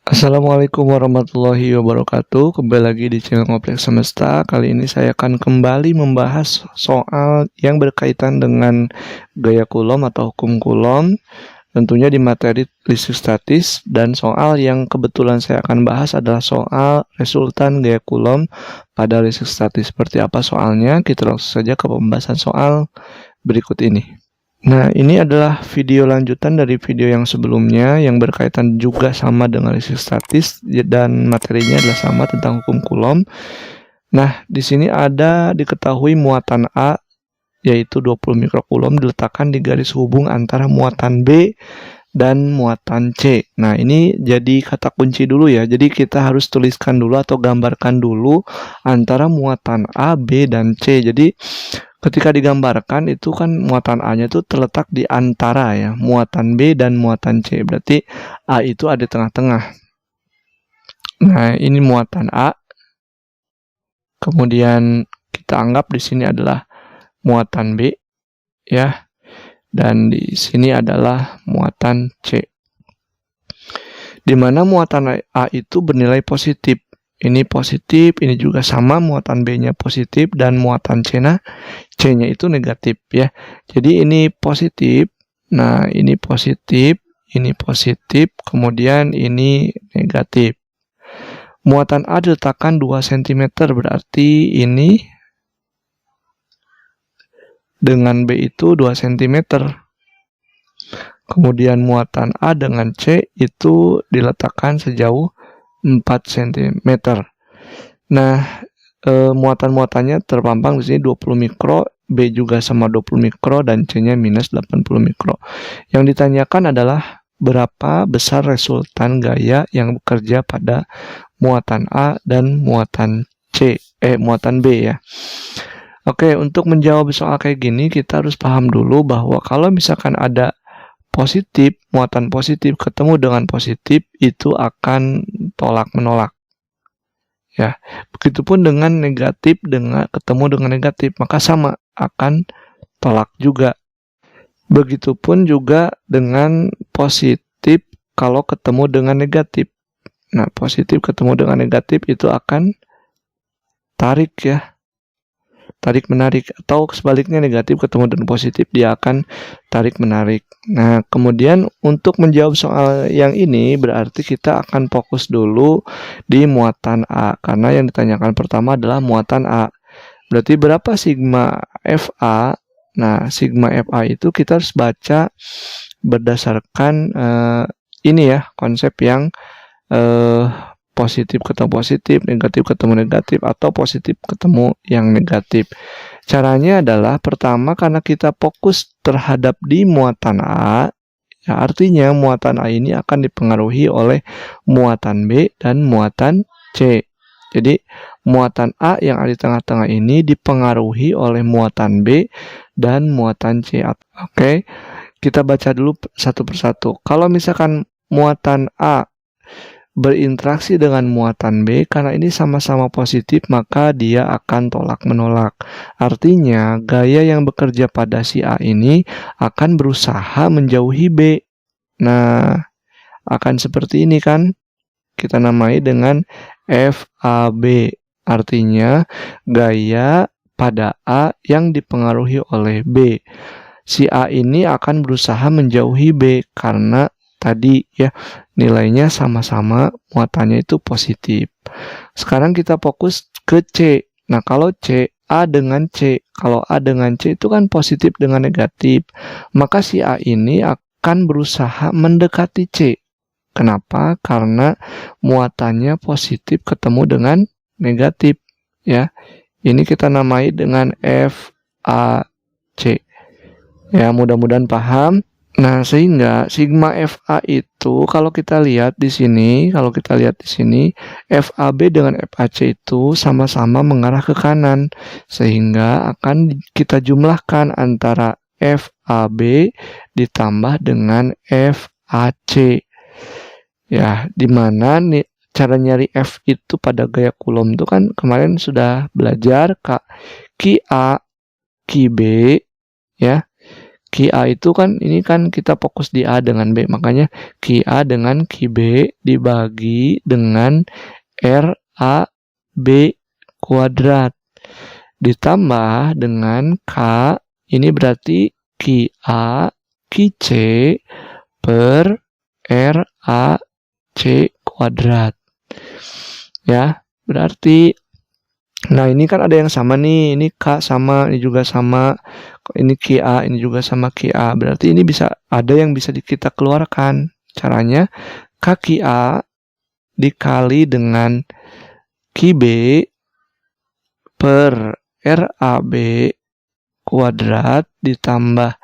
Assalamualaikum warahmatullahi wabarakatuh. Kembali lagi di channel Ngoplek Semesta. Kali ini saya akan kembali membahas soal yang berkaitan dengan gaya Coulomb atau hukum Coulomb, tentunya di materi listrik statis, dan soal yang kebetulan saya akan bahas adalah soal resultan gaya Coulomb pada listrik statis. Seperti apa soalnya? Kita langsung saja ke pembahasan soal berikut ini. Nah, ini adalah video lanjutan dari video yang sebelumnya yang berkaitan juga sama dengan listrik statis dan materinya adalah sama tentang hukum Coulomb. Nah, di sini ada diketahui muatan A yaitu 20 mikrocoulomb diletakkan di garis hubung antara muatan B dan muatan C. Nah, ini jadi kata kunci dulu ya. Jadi kita harus tuliskan dulu atau gambarkan dulu antara muatan A, B, dan C. Jadi ketika digambarkan itu kan muatan A-nya itu terletak di antara ya, muatan B dan muatan C. Berarti A itu ada di tengah-tengah. Nah, ini muatan A. Kemudian kita anggap di sini adalah muatan B ya. Dan di sini adalah muatan C. Di mana muatan A itu bernilai positif. Ini positif, ini juga sama, muatan B-nya positif, dan muatan C-nya itu negatif ya. Jadi ini positif, nah ini positif, kemudian ini negatif. Muatan A diletakkan 2 cm, berarti ini dengan B itu 2 cm. Kemudian muatan A dengan C itu diletakkan sejauh 4 cm. Nah, muatan-muatannya terpampang di sini 20 mikro, B juga sama 20 mikro, dan C-nya minus 80 mikro. Yang ditanyakan adalah berapa besar resultan gaya yang bekerja pada muatan A dan muatan B ya. Oke, untuk menjawab soal kayak gini, kita harus paham dulu bahwa kalau misalkan ada positif, muatan positif ketemu dengan positif, itu akan tolak-menolak. Ya, begitupun dengan negatif ketemu dengan negatif, maka sama akan tolak juga. Begitupun juga dengan positif kalau ketemu dengan negatif. Nah, positif ketemu dengan negatif itu akan tarik ya. Tarik menarik, atau sebaliknya negatif ketemu dengan positif dia akan tarik menarik. Nah, kemudian untuk menjawab soal yang ini berarti kita akan fokus dulu di muatan A, karena yang ditanyakan pertama adalah muatan A. Berarti berapa sigma FA? Nah, sigma FA itu kita harus baca berdasarkan ini ya, konsep yang positif ketemu positif, negatif ketemu negatif, atau positif ketemu yang negatif. Caranya adalah pertama, karena kita fokus terhadap di muatan A, ya artinya muatan A ini akan dipengaruhi oleh muatan B dan muatan C. Jadi muatan A yang ada di tengah-tengah ini dipengaruhi oleh muatan B dan muatan C. Oke, kita baca dulu satu persatu. Kalau misalkan muatan A berinteraksi dengan muatan B, karena ini sama-sama positif, maka dia akan tolak-menolak. Artinya, gaya yang bekerja pada si A ini akan berusaha menjauhi B. Nah, akan seperti ini kan? Kita namai dengan FAB. Artinya, gaya pada A yang dipengaruhi oleh B. Si A ini akan berusaha menjauhi B karena tadi ya nilainya sama-sama, muatannya itu positif. Sekarang kita fokus ke C. Nah, kalau C, A dengan C. Kalau A dengan C itu kan positif dengan negatif. Maka si A ini akan berusaha mendekati C. Kenapa? Karena muatannya positif ketemu dengan negatif. Ya, ini kita namai dengan FAC. Ya, mudah-mudahan paham. Nah, sehingga sigma FA itu kalau kita lihat di sini, FAB dengan FAC itu sama-sama mengarah ke kanan, sehingga akan kita jumlahkan antara FAB ditambah dengan FAC. Ya, di mana nih cara nyari F itu pada gaya Coulomb itu kan kemarin sudah belajar Ki A, Ki B, ya. Ki A itu kan, ini kan kita fokus di A dengan B, makanya Ki A dengan Ki B dibagi dengan RAB kuadrat ditambah dengan K, ini berarti Ki A Ki C per RAC kuadrat. Ya, berarti nah ini kan ada yang sama nih, ini K sama, ini juga sama, ini Ki A, ini juga sama Ki A. Berarti ini bisa ada yang bisa kita keluarkan. Caranya K Ki A dikali dengan Ki B per RAB kuadrat ditambah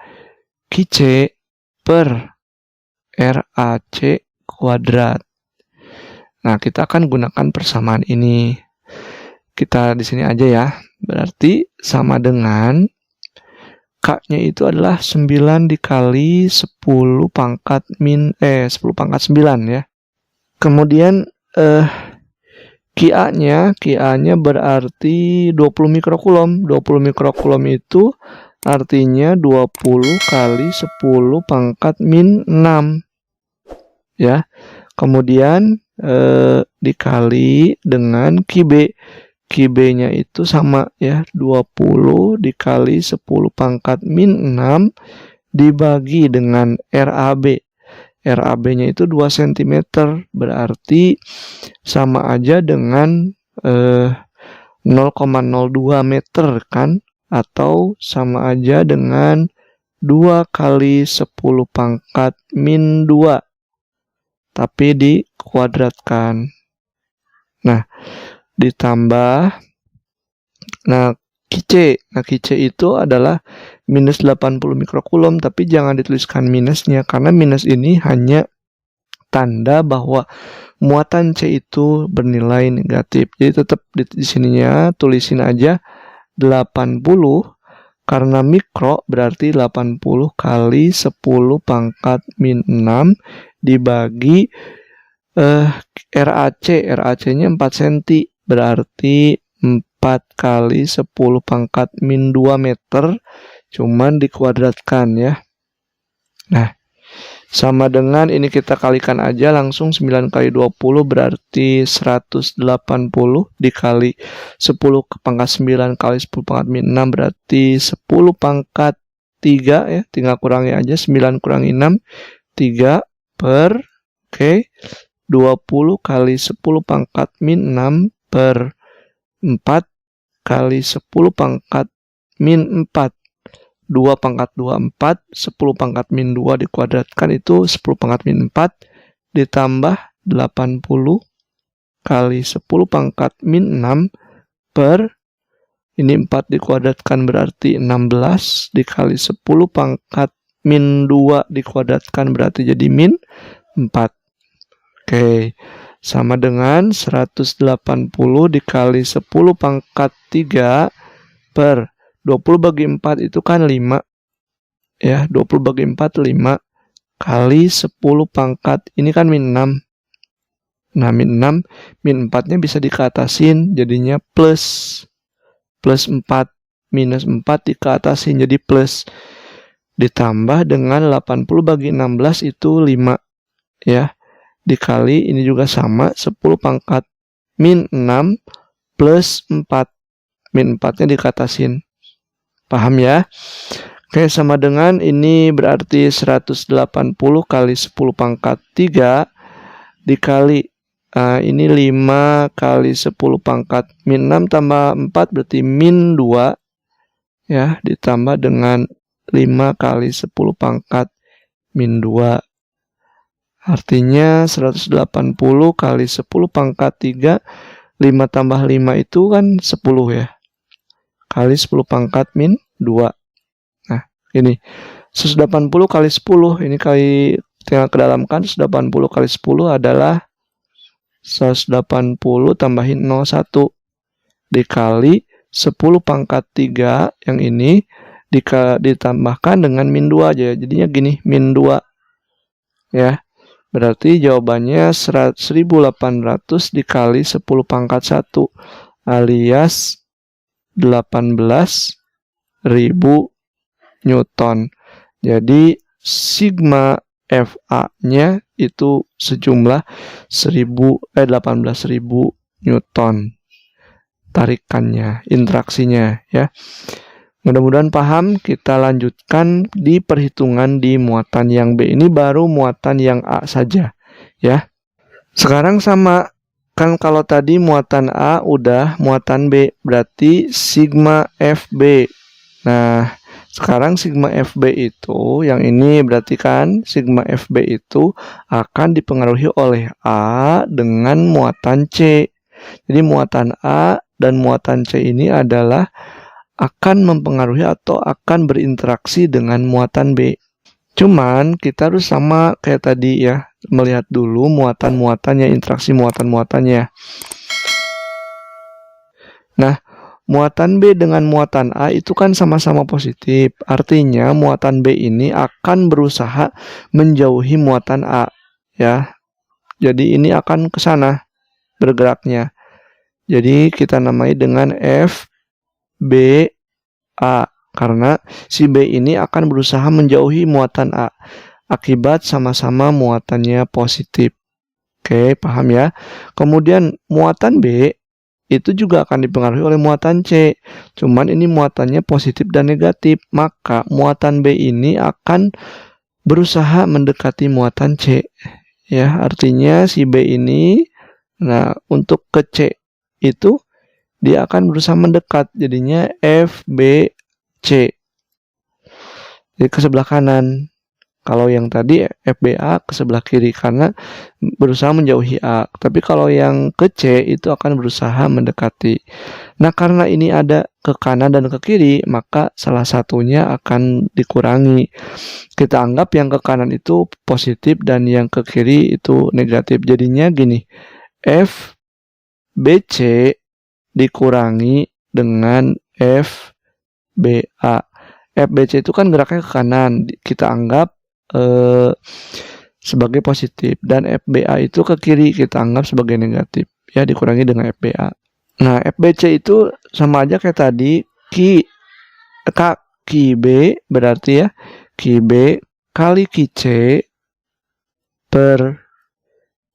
Ki C per RAC kuadrat. Nah, kita akan gunakan persamaan ini. Kita di sini aja ya. Berarti sama dengan K-nya itu adalah 9 dikali 10 pangkat 10 pangkat 9 ya. Kemudian Ki A-nya berarti 20 mikrokulom. 20 mikrokulom itu artinya 20 kali 10 pangkat min 6. Ya. Kemudian dikali dengan Ki B. Ki B-nya itu sama ya, 20 dikali 10 pangkat min 6 dibagi dengan RAB. RAB-nya itu 2 cm, berarti sama aja dengan 0,02 meter kan, atau sama aja dengan 2 kali 10 pangkat min 2, tapi dikuadratkan. Nah, ditambah Ki C itu adalah minus 80 mikrokulom, tapi jangan dituliskan minusnya karena minus ini hanya tanda bahwa muatan C itu bernilai negatif. Jadi tetap di sininya tulisin aja 80 karena mikro berarti 80 kali 10 pangkat min 6 dibagi RAC-nya 4 cm, berarti 4 kali 10 pangkat min 2 meter, cuman dikuadratkan ya. Nah, sama dengan ini kita kalikan aja langsung, 9 kali 20 berarti 180 dikali 10 pangkat 9 kali 10 pangkat min 6 berarti 10 pangkat 3 ya, tinggal kurangi aja, 9 kurangi 6, 3 per 20 kali 10 pangkat min 6 per 4 kali 10 pangkat min 4. 2 pangkat 2, 4. 10 pangkat min 2 dikuadratkan itu 10 pangkat min 4 ditambah 80 kali 10 pangkat min 6 per, ini 4 dikuadratkan berarti 16 dikali 10 pangkat min 2 dikuadratkan berarti jadi min 4. Oke, sama dengan 180 dikali 10 pangkat 3 per 20 bagi 4 itu kan 5. Ya, 20 bagi 4 5 kali 10 pangkat ini kan min 6. Nah, min 6, min 4-nya bisa dikatasin jadinya plus 4. Minus 4 dikatasin jadi plus. Ditambah dengan 80 bagi 16 itu 5. Ya. Dikali ini juga sama 10 pangkat min 6 plus 4. Min 4-nya dikatasin. Paham ya? Oke, sama dengan ini berarti 180 kali 10 pangkat 3 dikali ini 5 kali 10 pangkat min 6 tambah 4 berarti min 2 ya, ditambah dengan 5 kali 10 pangkat min 2. Artinya 180 kali 10 pangkat 3, 5 tambah 5 itu kan 10 ya. Kali 10 pangkat min 2. Nah, ini 180 kali 10, ini kali tinggal kedalamkan, 180 kali 10 adalah 180 tambahin 01 dikali 10 pangkat 3 yang ini ditambahkan dengan min 2 aja. Jadinya gini, min 2. Ya. Berarti jawabannya 1800 dikali 10 pangkat 1 alias 18.000 Newton. Jadi sigma FA-nya itu sejumlah 18.000 Newton tarikannya, interaksinya ya. Mudah-mudahan paham. Kita lanjutkan di perhitungan di muatan yang B. Ini baru muatan yang A saja ya. Sekarang sama, kan kalau tadi muatan A udah, muatan B berarti sigma FB. Nah, sekarang sigma FB itu, yang ini berarti kan sigma FB itu akan dipengaruhi oleh A dengan muatan C. Jadi muatan A dan muatan C ini adalah akan mempengaruhi atau akan berinteraksi dengan muatan B. Cuman kita harus sama kayak tadi ya, melihat dulu muatan-muatannya, interaksi muatan-muatannya. Nah, muatan B dengan muatan A itu kan sama-sama positif. Artinya muatan B ini akan berusaha menjauhi muatan A ya. Jadi ini akan ke sana bergeraknya. Jadi kita namai dengan F B A karena si B ini akan berusaha menjauhi muatan A akibat sama-sama muatannya positif. Oke, paham ya? Kemudian muatan B itu juga akan dipengaruhi oleh muatan C. Cuman ini muatannya positif dan negatif, maka muatan B ini akan berusaha mendekati muatan C. Ya, artinya si B ini, nah untuk ke C itu dia akan berusaha mendekat, jadinya FBC. Jadi ke sebelah kanan. Kalau yang tadi FBA ke sebelah kiri karena berusaha menjauhi A. Tapi kalau yang ke C itu akan berusaha mendekati. Nah, karena ini ada ke kanan dan ke kiri, maka salah satunya akan dikurangi. Kita anggap yang ke kanan itu positif dan yang ke kiri itu negatif. Jadinya gini, FBC dikurangi dengan FBA. FBC itu kan geraknya ke kanan, kita anggap sebagai positif, dan FBA itu ke kiri, kita anggap sebagai negatif ya, dikurangi dengan FBA. Nah, FBC itu sama aja kayak tadi, QB berarti ya QB kali QC per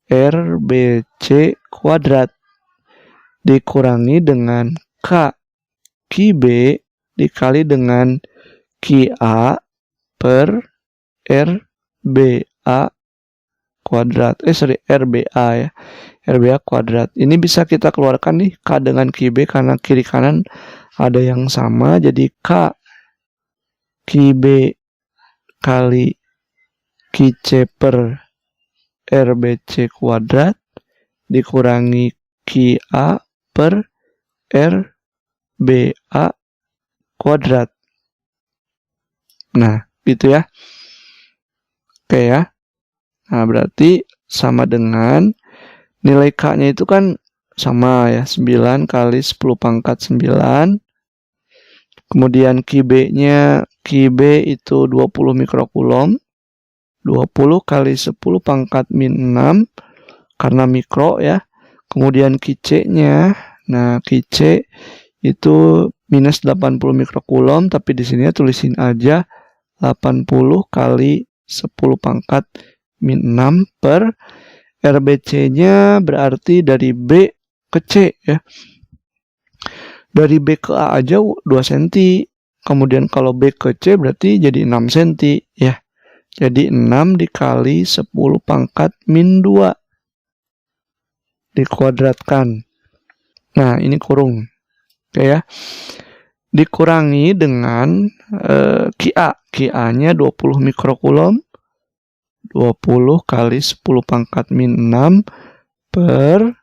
RBC kuadrat dikurangi dengan QB dikali dengan QA per RBA kuadrat. RBA ya. RBA kuadrat. Ini bisa kita keluarkan nih K dengan QB karena kiri kanan ada yang sama, jadi K QB kali QC per RBC kuadrat dikurangi QA per RBA kuadrat. Nah, gitu ya. Oke ya. Nah, berarti sama dengan nilai K-nya itu kan sama ya, 9 kali 10 pangkat 9. Kemudian QB-nya, QB itu 20 mikrokulom. 20 kali 10 pangkat min 6 karena mikro ya. Kemudian QC-nya, nah QC itu minus 80 mikrokulom, tapi di sini tulisin aja 80 kali 10 pangkat min 6 per RBC-nya berarti dari B ke C ya. Dari B ke A aja 2 cm. Kemudian kalau B ke C berarti jadi 6 cm ya. Jadi 6 dikali 10 pangkat min 2 dikuadratkan. Nah, ini kurung. Oke ya. Dikurangi dengan QA. QA-nya 20 mikrokulom. 20 kali 10 pangkat min 6 per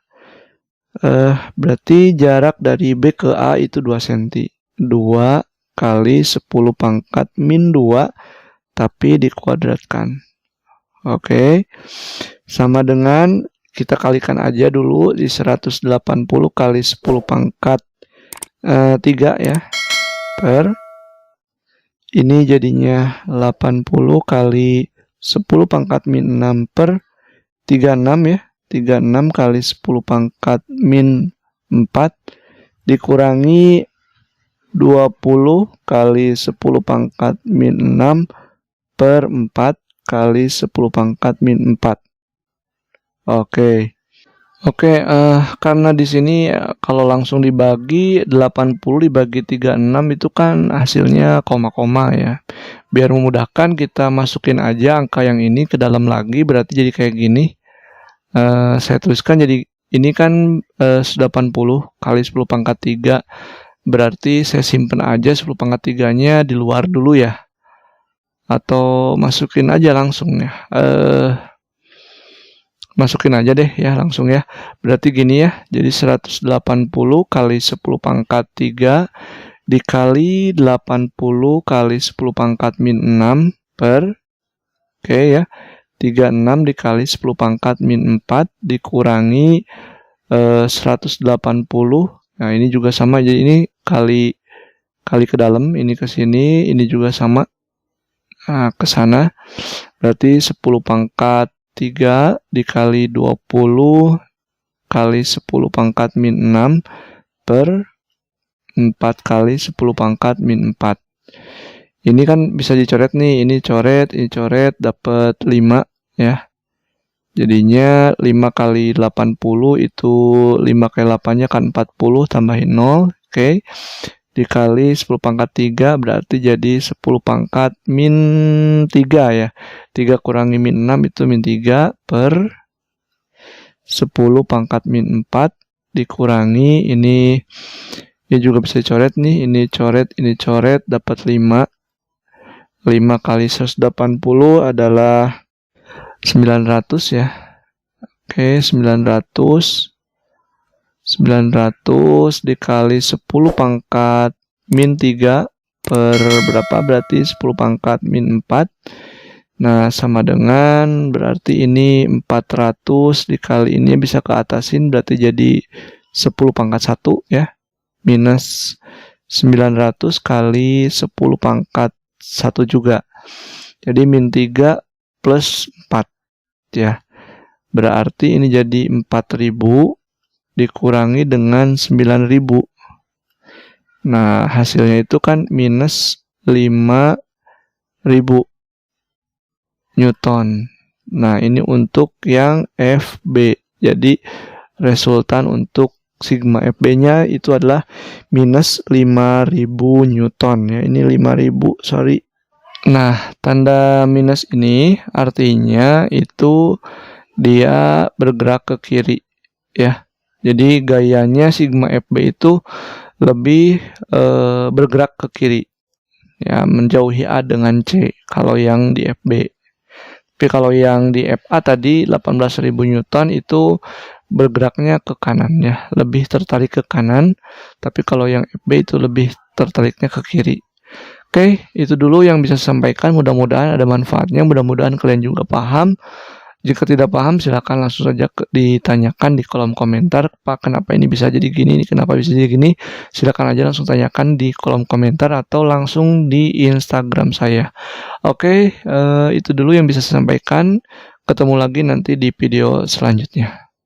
berarti jarak dari B ke A itu 2 cm. 2 kali 10 pangkat min 2 tapi dikuadratkan. Oke. Sama dengan kita kalikan aja dulu di 180 kali 10 pangkat 3 ya. Per ini jadinya 80 kali 10 pangkat min 6 per 36 ya. 36 kali 10 pangkat min 4 dikurangi 20 kali 10 pangkat min 6 per 4 kali 10 pangkat min 4. Oke. Oke, karena di sini kalau langsung dibagi 80 dibagi 36 itu kan hasilnya koma-koma ya. Biar memudahkan kita masukin aja angka yang ini ke dalam lagi, berarti jadi kayak gini. Saya tuliskan jadi ini kan 80 kali 10 pangkat 3. Berarti saya simpen aja 10 pangkat 3-nya di luar dulu ya. Atau masukin aja langsung ya. Masukin aja deh ya langsung ya. Berarti gini ya. Jadi 180 kali 10 pangkat 3 dikali 80 kali 10 pangkat min 6 per oke ya. 36 dikali 10 pangkat min 4 dikurangi 180. Nah, ini juga sama. Jadi ini kali ke dalam, ini ke sini, ini juga sama. Nah, ke sana. Berarti 10 pangkat 3 dikali 20 kali 10 pangkat min 6 per 4 kali 10 pangkat min 4. Ini kan bisa dicoret nih, ini coret, dapat 5 ya. Jadinya 5 kali 80 itu 5 kali 8-nya kan 40 tambahin 0, oke. Dikali 10 pangkat 3 berarti jadi 10 pangkat min 3 ya. 3 kurangi min 6 itu min 3 per 10 pangkat min 4 dikurangi ini juga bisa dicoret nih, ini coret dapat 5. 5 kali 180 adalah 900 ya. Oke, 900 dikali 10 pangkat min 3 per berapa? Berarti 10 pangkat min 4. Nah, sama dengan berarti ini 400 dikali ini bisa ke atasin berarti jadi 10 pangkat 1 ya. Minus 900 kali 10 pangkat 1 juga. Jadi min 3 plus 4 ya. Berarti ini jadi 4000 dikurangi dengan 9000. Nah, hasilnya itu kan minus 5000 Newton. Nah, ini untuk yang FB. Jadi, resultan untuk sigma FB-nya itu adalah minus 5000 Newton. Ya, ini 5000, sorry. Nah, tanda minus ini artinya itu dia bergerak ke kiri. Ya. Jadi gayanya sigma FB itu lebih bergerak ke kiri, ya menjauhi A dengan C kalau yang di FB. Tapi kalau yang di FA tadi 18.000 Newton itu bergeraknya ke kanan ya, lebih tertarik ke kanan. Tapi kalau yang FB itu lebih tertariknya ke kiri. Oke, itu dulu yang bisa saya sampaikan. Mudah-mudahan ada manfaatnya, mudah-mudahan kalian juga paham. Jika tidak paham, silakan langsung saja ditanyakan di kolom komentar. Pak, kenapa ini bisa jadi gini? Ini kenapa bisa jadi gini? Silakan aja langsung tanyakan di kolom komentar atau langsung di Instagram saya. Oke, itu dulu yang bisa saya sampaikan. Ketemu lagi nanti di video selanjutnya.